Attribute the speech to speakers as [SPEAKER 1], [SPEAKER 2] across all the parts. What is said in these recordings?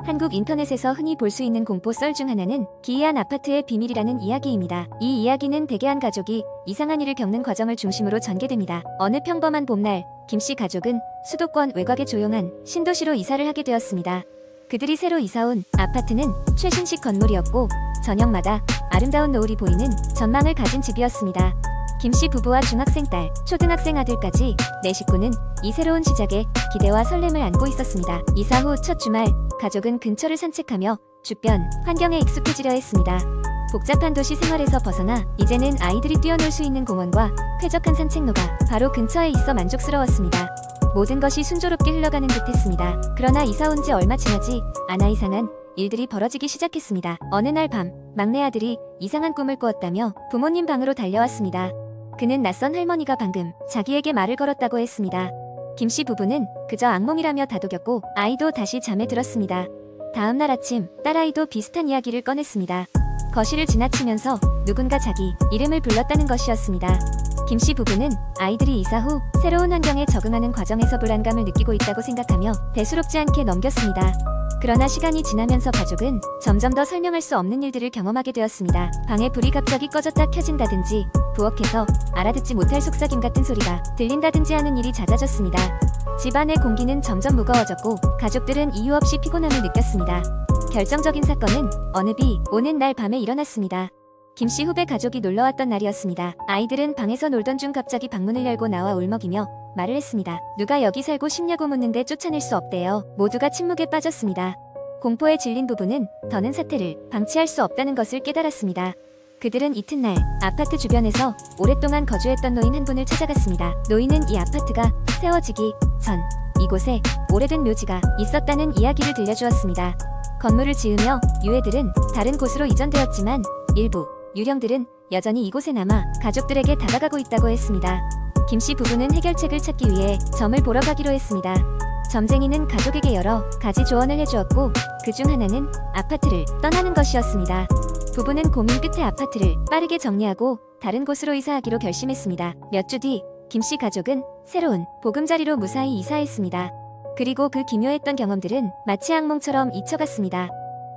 [SPEAKER 1] 한국 인터넷에서 흔히 볼 수 있는 공포 썰 중 하나는 기이한 아파트의 비밀이라는 이야기입니다. 이 이야기는 대개 한 가족이 이상한 일을 겪는 과정을 중심으로 전개됩니다. 어느 평범한 봄날, 김씨 가족은 수도권 외곽의 조용한 신도시로 이사를 하게 되었습니다. 그들이 새로 이사온 아파트는 최신식 건물이었고 저녁마다 아름다운 노을이 보이는 전망을 가진 집이었습니다. 김씨 부부와 중학생 딸, 초등학생 아들까지 네 식구는 이 새로운 시작에 기대와 설렘을 안고 있었습니다. 이사 후 첫 주말, 가족은 근처를 산책하며 주변 환경에 익숙해지려 했습니다. 복잡한 도시 생활에서 벗어나 이제는 아이들이 뛰어놀 수 있는 공원과 쾌적한 산책로가 바로 근처에 있어 만족스러웠습니다. 모든 것이 순조롭게 흘러가는 듯했습니다. 그러나 이사 온 지 얼마 지나지 않아 이상한 일들이 벌어지기 시작했습니다. 어느 날 밤, 막내 아들이 이상한 꿈을 꾸었다며 부모님 방으로 달려왔습니다. 그는 낯선 할머니가 방금 자기에게 말을 걸었다고 했습니다. 김씨 부부는 그저 악몽이라며 다독였고 아이도 다시 잠에 들었습니다. 다음 날 아침, 딸아이도 비슷한 이야기를 꺼냈습니다. 거실을 지나치면서 누군가 자기 이름을 불렀다는 것이었습니다. 김씨 부부는 아이들이 이사 후 새로운 환경에 적응하는 과정에서 불안감을 느끼고 있다고 생각하며 대수롭지 않게 넘겼습니다. 그러나 시간이 지나면서 가족은 점점 더 설명할 수 없는 일들을 경험하게 되었습니다. 방에 불이 갑자기 꺼졌다 켜진다든지 부엌에서 알아듣지 못할 속삭임 같은 소리가 들린다든지 하는 일이 잦아졌습니다. 집안의 공기는 점점 무거워졌고 가족들은 이유 없이 피곤함을 느꼈습니다. 결정적인 사건은 어느 비 오는 날 밤에 일어났습니다. 김씨 후배 가족이 놀러왔던 날이었습니다. 아이들은 방에서 놀던 중 갑자기 방문을 열고 나와 울먹이며 말을 했습니다. 누가 여기 살고 싶냐고 묻는데 쫓아낼 수 없대요. 모두가 침묵에 빠졌습니다. 공포에 질린 부부는 더는 사태를 방치할 수 없다는 것을 깨달았습니다. 그들은 이튿날 아파트 주변에서 오랫동안 거주했던 노인 한 분을 찾아갔습니다. 노인은 이 아파트가 세워지기 전 이곳에 오래된 묘지가 있었다는 이야기를 들려주었습니다. 건물을 지으며 유해들은 다른 곳으로 이전되었지만 일부 유령들은 여전히 이곳에 남아 가족들에게 다가가고 있다고 했습니다. 김씨 부부는 해결책을 찾기 위해 점을 보러 가기로 했습니다. 점쟁이는 가족에게 여러 가지 조언을 해주었고 그 중 하나는 아파트를 떠나는 것이었습니다. 부부는 고민 끝에 아파트를 빠르게 정리하고 다른 곳으로 이사하기로 결심했습니다. 몇 주 뒤 김씨 가족은 새로운 보금자리로 무사히 이사했습니다. 그리고 그 기묘했던 경험들은 마치 악몽처럼 잊혀갔습니다.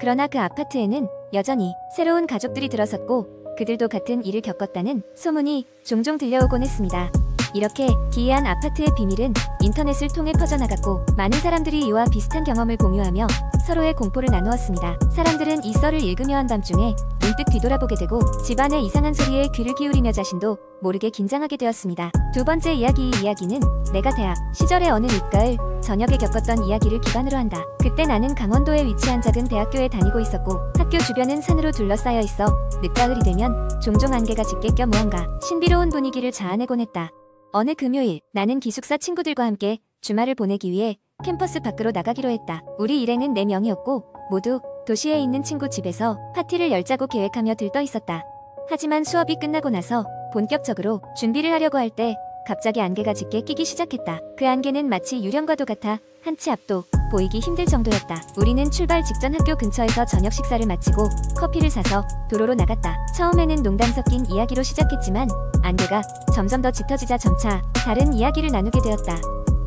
[SPEAKER 1] 그러나 그 아파트에는 여전히 새로운 가족들이 들어섰고 그들도 같은 일을 겪었다는 소문이 종종 들려오곤 했습니다. 이렇게 기이한 아파트의 비밀은 인터넷을 통해 퍼져나갔고 많은 사람들이 이와 비슷한 경험을 공유하며 서로의 공포를 나누었습니다. 사람들은 이 썰을 읽으며 한밤중에 문득 뒤돌아보게 되고 집안의 이상한 소리에 귀를 기울이며 자신도 모르게 긴장하게 되었습니다. 두 번째 이야기. 이 이야기는 내가 대학 시절의 어느 늦가을 저녁에 겪었던 이야기를 기반으로 한다. 그때 나는 강원도에 위치한 작은 대학교에 다니고 있었고 학교 주변은 산으로 둘러싸여 있어 늦가을이 되면 종종 안개가 짙게 껴 무언가 신비로운 분위기를 자아내곤 했다. 어느 금요일 나는 기숙사 친구들과 함께 주말을 보내기 위해 캠퍼스 밖으로 나가기로 했다. 우리 일행은 4명이었고 모두 도시에 있는 친구 집에서 파티를 열자고 계획하며 들떠 있었다. 하지만 수업이 끝나고 나서 본격적으로 준비를 하려고 할 때 갑자기 안개가 짙게 끼기 시작했다. 그 안개는 마치 유령과도 같아 한 치 앞도 보이기 힘들 정도였다. 우리는 출발 직전 학교 근처에서 저녁 식사를 마치고 커피를 사서 도로로 나갔다. 처음에는 농담 섞인 이야기로 시작했지만 안개가 점점 더 짙어지자 점차 다른 이야기를 나누게 되었다.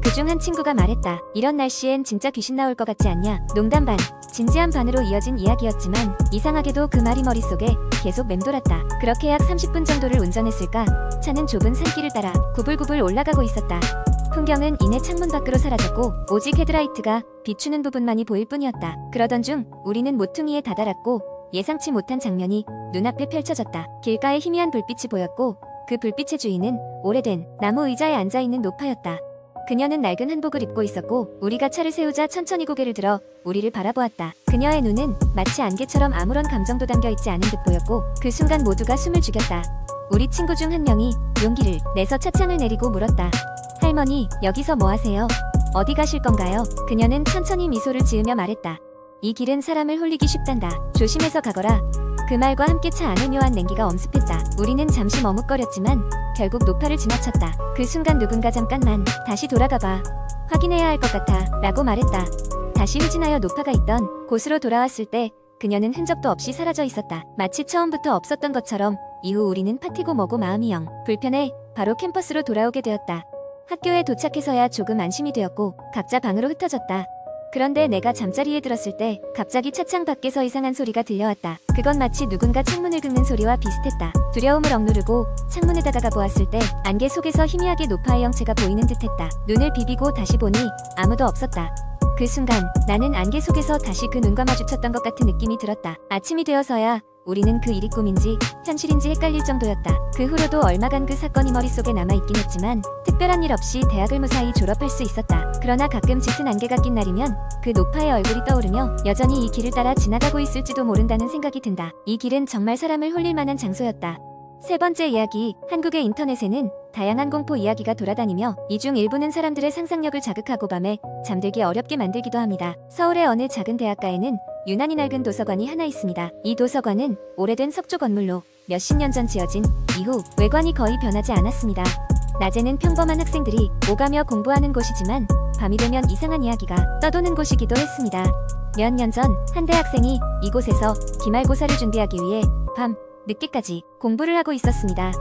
[SPEAKER 1] 그중 한 친구가 말했다. 이런 날씨엔 진짜 귀신 나올 것 같지 않냐? 농담 반, 진지한 반으로 이어진 이야기였지만 이상하게도 그 말이 머릿속에 계속 맴돌았다. 그렇게 약 30분 정도를 운전했을까? 차는 좁은 산길을 따라 구불구불 올라가고 있었다. 풍경은 이내 창문 밖으로 사라졌고 오직 헤드라이트가 비추는 부분만이 보일 뿐이었다. 그러던 중 우리는 모퉁이에 다다랐고 예상치 못한 장면이 눈앞에 펼쳐졌다. 길가에 희미한 불빛이 보였고 그 불빛의 주인은 오래된 나무 의자에 앉아있는 노파였다. 그녀는 낡은 한복을 입고 있었고 우리가 차를 세우자 천천히 고개를 들어 우리를 바라보았다. 그녀의 눈은 마치 안개처럼 아무런 감정도 담겨있지 않은 듯 보였고 그 순간 모두가 숨을 죽였다. 우리 친구 중 한 명이 용기를 내서 차창을 내리고 물었다. 할머니, 여기서 뭐하세요? 어디 가실 건가요? 그녀는 천천히 미소를 지으며 말했다. 이 길은 사람을 홀리기 쉽단다. 조심해서 가거라. 그 말과 함께 차 안에 묘한 냉기가 엄습했다. 우리는 잠시 머뭇거렸지만 결국 노파를 지나쳤다. 그 순간 누군가 잠깐만 다시 돌아가봐. 확인해야 할 것 같아 라고 말했다. 다시 후진하여 노파가 있던 곳으로 돌아왔을 때 그녀는 흔적도 없이 사라져 있었다. 마치 처음부터 없었던 것처럼 이후 우리는 파티고 뭐고 마음이 영 불편해 바로 캠퍼스로 돌아오게 되었다. 학교에 도착해서야 조금 안심이 되었고 각자 방으로 흩어졌다. 그런데 내가 잠자리에 들었을 때 갑자기 차창 밖에서 이상한 소리가 들려왔다. 그건 마치 누군가 창문을 긁는 소리와 비슷했다. 두려움을 억누르고 창문에 다가가 보았을 때 안개 속에서 희미하게 노파의 형체가 보이는 듯했다. 눈을 비비고 다시 보니 아무도 없었다. 그 순간 나는 안개 속에서 다시 그 눈과 마주쳤던 것 같은 느낌이 들었다. 아침이 되어서야 우리는 그 일이 꿈인지 현실인지 헷갈릴 정도였다. 그 후로도 얼마간 그 사건이 머릿속에 남아있긴 했지만 특별한 일 없이 대학을 무사히 졸업할 수 있었다. 그러나 가끔 짙은 안개가 낀 날이면 그 노파의 얼굴이 떠오르며 여전히 이 길을 따라 지나가고 있을지도 모른다는 생각이 든다. 이 길은 정말 사람을 홀릴 만한 장소였다. 세 번째 이야기, 한국의 인터넷에는 다양한 공포 이야기가 돌아다니며 이 중 일부는 사람들의 상상력을 자극하고 밤에 잠들기 어렵게 만들기도 합니다. 서울의 어느 작은 대학가에는 유난히 낡은 도서관이 하나 있습니다. 이 도서관은 오래된 석조 건물로 몇십 년 전 지어진 이후 외관이 거의 변하지 않았습니다. 낮에는 평범한 학생들이 오가며 공부하는 곳이지만 밤이 되면 이상한 이야기가 떠도는 곳이기도 했습니다. 몇 년 전 한 대학생이 이곳에서 기말고사를 준비하기 위해 밤 늦게까지 공부를 하고 있었습니다.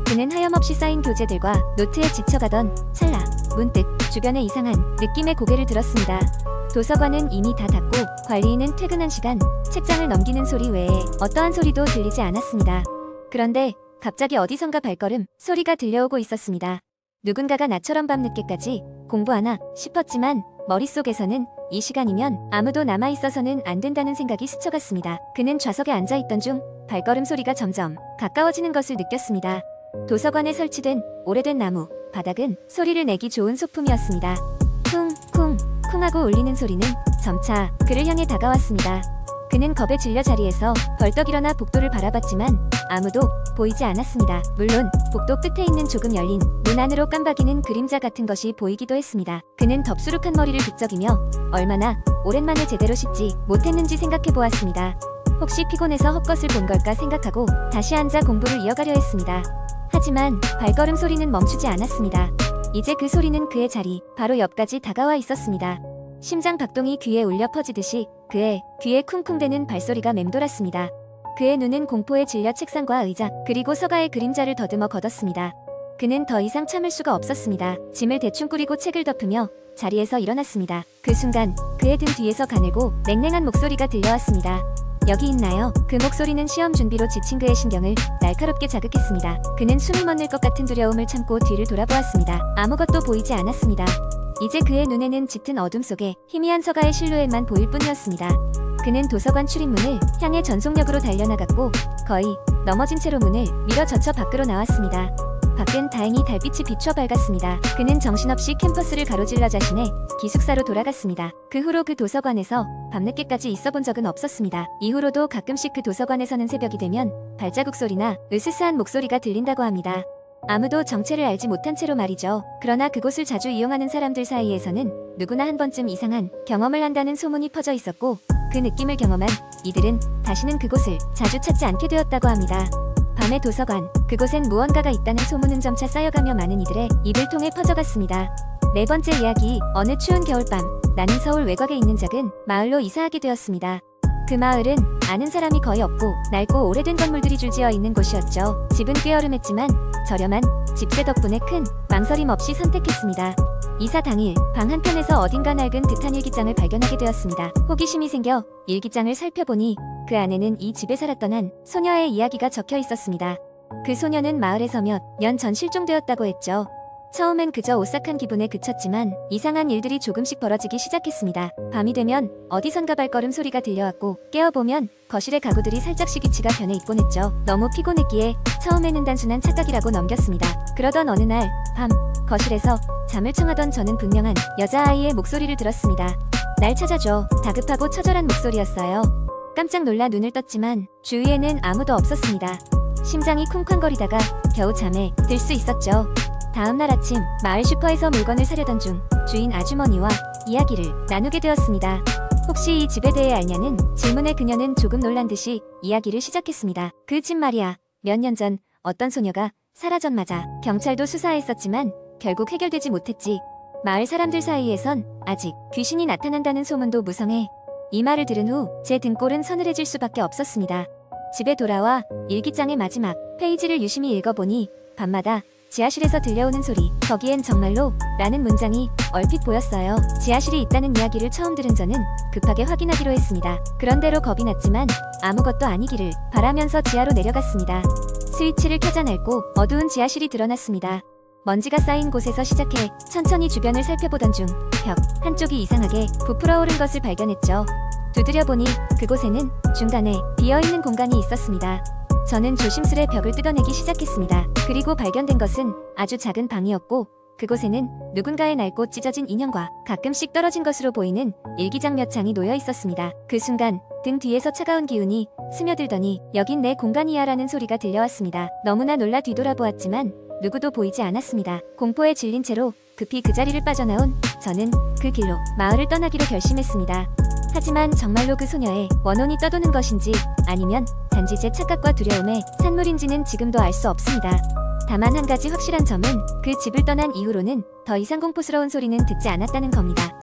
[SPEAKER 1] 그는 하염없이 쌓인 교재들과 노트에 지쳐가던 찰나 문득 주변에 이상한 느낌의 고개를 들었습니다. 도서관은 이미 다 닫고 관리인은 퇴근한 시간 책장을 넘기는 소리 외에 어떠한 소리도 들리지 않았습니다. 그런데 갑자기 어디선가 발걸음 소리가 들려오고 있었습니다. 누군가가 나처럼 밤늦게까지 공부하나 싶었지만 머릿속에서는 이 시간이면 아무도 남아있어서는 안 된다는 생각이 스쳐갔습니다. 그는 좌석에 앉아있던 중 발걸음 소리가 점점 가까워지는 것을 느꼈습니다. 도서관에 설치된 오래된 나무 바닥은 소리를 내기 좋은 소품이었습니다. 쿵쿵 쿵하고 울리는 소리는 점차 그를 향해 다가왔습니다. 그는 겁에 질려 자리에서 벌떡 일어나 복도를 바라봤지만 아무도 보이지 않았습니다. 물론 복도 끝에 있는 조금 열린 문 안으로 깜박이는 그림자 같은 것이 보이기도 했습니다. 그는 덥수룩한 머리를 북적이며 얼마나 오랜만에 제대로 씻지 못했는지 생각해보았습니다. 혹시 피곤해서 헛것을 본 걸까 생각하고 다시 앉아 공부를 이어가려 했습니다. 하지만 발걸음 소리는 멈추지 않았습니다. 이제 그 소리는 그의 자리 바로 옆까지 다가와 있었습니다. 심장 박동이 귀에 울려 퍼지듯이 그의 귀에 쿵쿵대는 발소리가 맴돌았습니다. 그의 눈은 공포에 질려 책상과 의자 그리고 서가의 그림자를 더듬어 걷었습니다. 그는 더 이상 참을 수가 없었습니다. 짐을 대충 꾸리고 책을 덮으며 자리에서 일어났습니다. 그 순간 그의 등 뒤에서 가늘고 냉랭한 목소리가 들려왔습니다. 여기 있나요? 그 목소리는 시험 준비로 지친 그의 신경을 날카롭게 자극했습니다. 그는 숨이 멎는 것 같은 두려움을 참고 뒤를 돌아보았습니다. 아무것도 보이지 않았습니다. 이제 그의 눈에는 짙은 어둠 속에 희미한 서가의 실루엣만 보일 뿐이었습니다. 그는 도서관 출입문을 향해 전속력으로 달려나갔고 거의 넘어진 채로 문을 밀어 젖혀 밖으로 나왔습니다. 밖은 다행히 달빛이 비춰 밝았습니다. 그는 정신없이 캠퍼스를 가로질러 자신의 기숙사로 돌아갔습니다. 그 후로 그 도서관에서 밤늦게까지 있어본 적은 없었습니다. 이후로도 가끔씩 그 도서관에서는 새벽이 되면 발자국 소리나 으스스한 목소리가 들린다고 합니다. 아무도 정체를 알지 못한 채로 말이죠. 그러나 그곳을 자주 이용하는 사람들 사이에서는 누구나 한 번쯤 이상한 경험을 한다는 소문이 퍼져 있었고 그 느낌을 경험한 이들은 다시는 그곳을 자주 찾지 않게 되었다고 합니다. 밤의 도서관, 그곳엔 무언가가 있다는 소문은 점차 쌓여가며 많은 이들의 입을 통해 퍼져갔습니다. 네 번째 이야기, 어느 추운 겨울밤 나는 서울 외곽에 있는 작은 마을로 이사하게 되었습니다. 그 마을은 아는 사람이 거의 없고 낡고 오래된 건물들이 줄지어 있는 곳이었죠. 집은 꽤 허름했지만 저렴한 집세 덕분에 큰 망설임 없이 선택했습니다. 이사 당일 방 한편에서 어딘가 낡은 듯한 일기장을 발견하게 되었습니다. 호기심이 생겨 일기장을 살펴보니 그 안에는 이 집에 살았던 한 소녀의 이야기가 적혀 있었습니다. 그 소녀는 마을에서 몇 년 전 실종되었다고 했죠. 처음엔 그저 오싹한 기분에 그쳤지만 이상한 일들이 조금씩 벌어지기 시작했습니다. 밤이 되면 어디선가 발걸음 소리가 들려왔고 깨어보면 거실의 가구들이 살짝씩 위치가 변해 있곤 했죠. 너무 피곤했기에 처음에는 단순한 착각이라고 넘겼습니다. 그러던 어느 날 밤 거실에서 잠을 청하던 저는 분명한 여자아이의 목소리를 들었습니다. 날 찾아줘. 다급하고 처절한 목소리였어요. 깜짝 놀라 눈을 떴지만 주위에는 아무도 없었습니다. 심장이 쿵쾅거리다가 겨우 잠에 들 수 있었죠. 다음날 아침 마을 슈퍼에서 물건을 사려던 중 주인 아주머니와 이야기를 나누게 되었습니다. 혹시 이 집에 대해 알냐는 질문에 그녀는 조금 놀란 듯이 이야기를 시작했습니다. 그 집 말이야. 몇 년 전 어떤 소녀가 사라졌마자 경찰도 수사했었지만 결국 해결되지 못했지. 마을 사람들 사이에선 아직 귀신이 나타난다는 소문도 무성해. 이 말을 들은 후 제 등골은 서늘해질 수밖에 없었습니다. 집에 돌아와 일기장의 마지막 페이지를 유심히 읽어보니 밤마다 지하실에서 들려오는 소리, 거기엔 정말로 라는 문장이 얼핏 보였어요. 지하실이 있다는 이야기를 처음 들은 저는 급하게 확인하기로 했습니다. 그런대로 겁이 났지만 아무것도 아니기를 바라면서 지하로 내려갔습니다. 스위치를 켜자 낡고 어두운 지하실이 드러났습니다. 먼지가 쌓인 곳에서 시작해 천천히 주변을 살펴보던 중 벽 한쪽이 이상하게 부풀어 오른 것을 발견했죠. 두드려보니 그곳에는 중간에 비어있는 공간이 있었습니다. 저는 조심스레 벽을 뜯어내기 시작했습니다. 그리고 발견된 것은 아주 작은 방이었고 그곳에는 누군가의 낡고 찢어진 인형과 가끔씩 떨어진 것으로 보이는 일기장 몇 장이 놓여 있었습니다. 그 순간 등 뒤에서 차가운 기운이 스며들더니 여긴 내 공간이야 라는 소리가 들려왔습니다. 너무나 놀라 뒤돌아보았지만 누구도 보이지 않았습니다. 공포에 질린 채로 급히 그 자리를 빠져나온 저는 그 길로 마을을 떠나기로 결심했습니다. 하지만 정말로 그 소녀의 원혼이 떠도는 것인지 아니면 단지 제 착각과 두려움의 산물인지는 지금도 알 수 없습니다. 다만 한 가지 확실한 점은 그 집을 떠난 이후로는 더 이상 공포스러운 소리는 듣지 않았다는 겁니다.